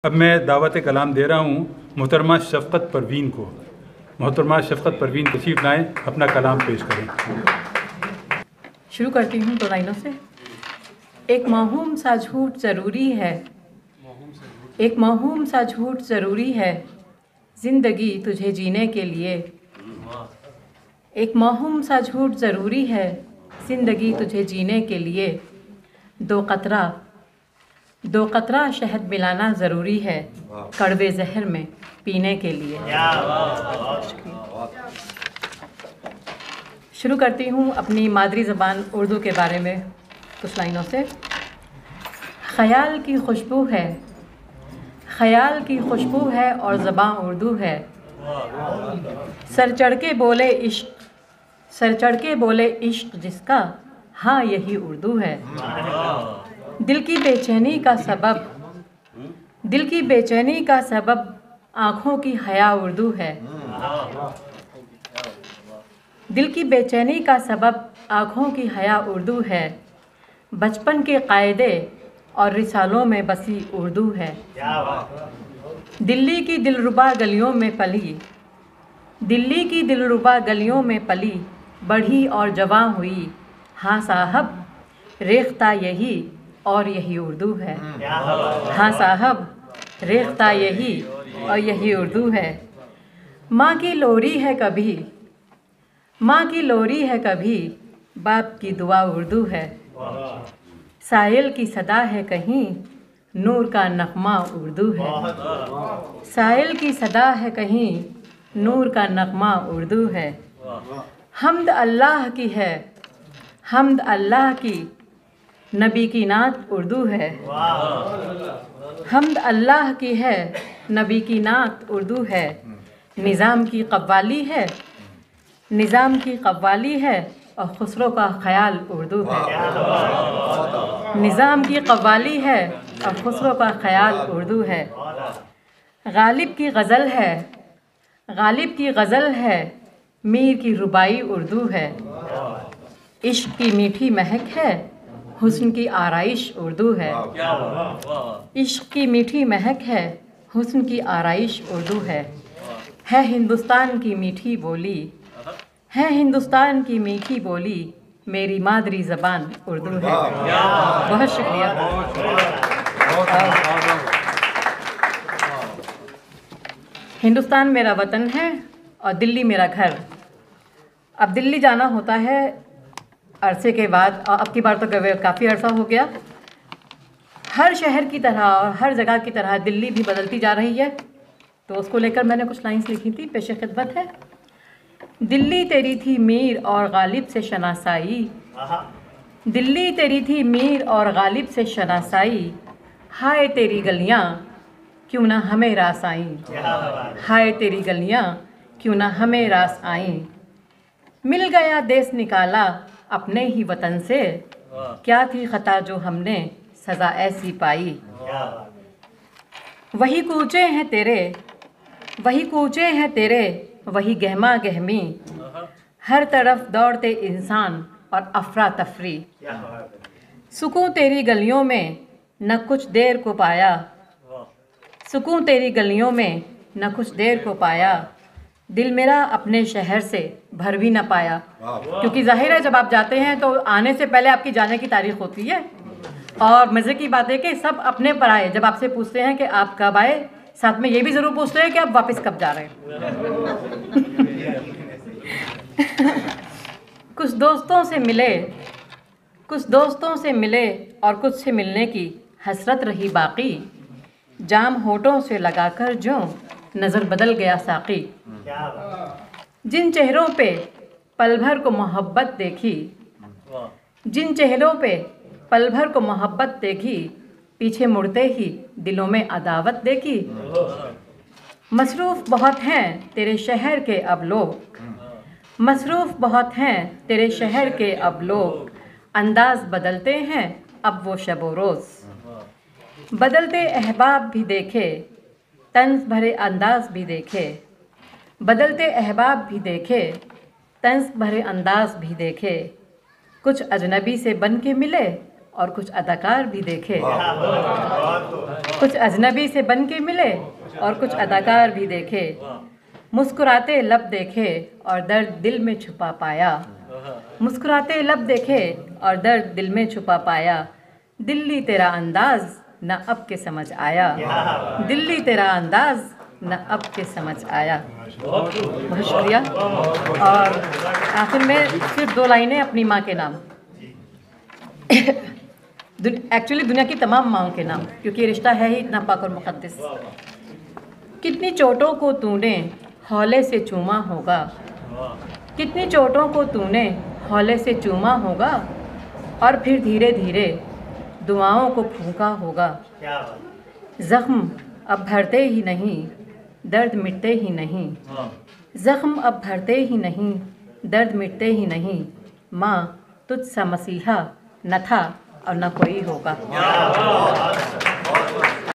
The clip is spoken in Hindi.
अब मैं दावत कलाम दे रहा हूँ मोहतरमा शफ़क़त परवीन को। मोहतरमा शफ़क़त परवीन तशरीफ़ लाएँ, अपना कलाम पेश करें। शुरू करती हूँ दो लाइनों से। एक माहूम सा झूठ ज़रूरी है, एक माहूम सा झूठ ज़रूरी है ज़िंदगी तुझे जीने के लिए। एक माहूम सा झूठ ज़रूरी है ज़िंदगी तुझे जीने के लिए। दो कतरा शहद मिलाना ज़रूरी है कड़वे जहर में पीने के लिए। शुरू करती हूँ अपनी मादरी ज़बान उर्दू के बारे में कुछ लाइनों से। ख़याल की खुशबू है, ख़याल की खुशबू है और ज़बां उर्दू है। सर चढ़ के बोले इश्क, सर चढ़ के बोले इश्क जिसका, हाँ यही उर्दू है। दिल की बेचैनी का सबब, दिल की बेचैनी का सबब आँखों की हया उर्दू है। दिल की बेचैनी का सबब आँखों की हया उर्दू है। बचपन के कायदे और रिसालों में बसी उर्दू है। दिल्ली की दिलरुबा गलियों में पली, दिल्ली की दिलरुबा गलियों में पली, बढ़ी और जवां हुई। हाँ साहब रेख्ता यही और यही उर्दू है। हाँ साहब रेख्ता यही और यही उर्दू है। माँ की लोरी है कभी, माँ की लोरी है कभी, बाप की दुआ उर्दू है। साहिल की सदा है कहीं, नूर का नगमा उर्दू है। साहिल की सदा है कहीं, नूर का नगमा उर्दू है। हम्द अल्लाह की है, हम्द अल्लाह की, नबी की नात उर्दू है। हम्द अल्लाह की है, नबी की नात उर्दू है। निज़ाम की कव्वाली है, निज़ाम की कव्वाली है और खुसरो का ख़याल उर्दू है। निज़ाम की कव्वाली है और खुसरो का ख़याल उर्दू है। गालिब की गज़ल है, गालिब की गज़ल है, मीर की रुबाई उर्दू है। इश्क की मीठी महक है, हुस्न की आराइश उर्दू है। इश्क की मीठी महक है, हुस्न की आराइश उर्दू है हिंदुस्तान की मीठी बोली, है हिंदुस्तान की मीठी बोली, मेरी मादरी ज़बान उर्दू है। बहुत शुक्रिया। हिंदुस्तान मेरा वतन है और दिल्ली मेरा घर। अब दिल्ली जाना होता है अरसे के बाद, अब की बार तो काफ़ी अरसा हो गया। हर शहर की तरह और हर जगह की तरह दिल्ली भी बदलती जा रही है, तो उसको लेकर मैंने कुछ लाइन्स लिखी थी, पेशे खिदमत है। दिल्ली तेरी थी मीर और गालिब से शनासाई, दिल्ली तेरी थी मीर और गालिब से शनासाई, हाय तेरी गलियाँ क्यों ना हमें रास आईं, हाय तेरी गलियाँ क्यों ना हमें रास आईं। मिल गया देश निकाला अपने ही वतन से, क्या थी ख़ता जो हमने सज़ा ऐसी पाई। वही कूचे हैं तेरे, वही कूचे हैं तेरे, वही गहमा गहमी, हर तरफ दौड़ते इंसान और अफरा तफरी। सुकून तेरी गलियों में न कुछ देर को पाया, सुकून तेरी गलियों में न कुछ देर को पाया, दिल मेरा अपने शहर से भर भी न पाया। क्योंकि जाहिर है जब आप जाते हैं तो आने से पहले आपकी जाने की तारीख होती है, और मज़े की बात है कि सब अपने पर आए जब आपसे पूछते हैं कि आप कब आए, साथ में ये भी ज़रूर पूछते हैं कि आप वापस कब जा रहे हैं। कुछ दोस्तों से मिले, कुछ दोस्तों से मिले और कुछ से मिलने की हसरत रही बाकी, जाम होठों से लगाकर जो नज़र बदल गया साकी। जिन चेहरों पे पल भर को मोहब्बत देखी, जिन चेहरों पे पल भर को मोहब्बत देखी, पीछे मुड़ते ही दिलों में अदावत देखी। मसरूफ़ बहुत हैं तेरे शहर के अब लोग, मसरूफ़ बहुत हैं तेरे शहर के अब लोग, अंदाज़ बदलते हैं अब वो शब व रोज़। बदलते अहबाब भी देखे, तंज़ भरे अंदाज़ भी देखे, बदलते अहबाब भी देखे, तंज़ भरे अंदाज़ भी देखे। कुछ अजनबी से बन के मिले और कुछ अदाकार भी देखे, कुछ अजनबी से बन के मिले और कुछ अदाकार भी देखे, मुस्कुराते लब देखे और दर्द दिल में छुपा पाया, मुस्कुराते लब देखे और दर्द दिल में छुपा पाया। दिल्ली तेरा अंदाज न अब के समझ आया, दिल्ली तेरा अंदाज न अब के समझ आया। बहुत शुक्रिया। और आखिर में सिर्फ 2 लाइनें अपनी माँ के नाम, एक्चुअली दुनिया की तमाम माँओं के नाम, क्योंकि ये रिश्ता है ही इतना पाक और मुक़द्दस। कितनी चोटों को तूने हौले से चूमा होगा, कितनी चोटों को तूने हौले से चूमा होगा, और फिर धीरे धीरे दुआओं को फूंका होगा। ज़ख्म अब भरते ही नहीं, दर्द मिटते ही नहीं, ज़ख्म अब भरते ही नहीं, दर्द मिटते ही नहीं। माँ तुझ सा मसीहा न था और न कोई होगा।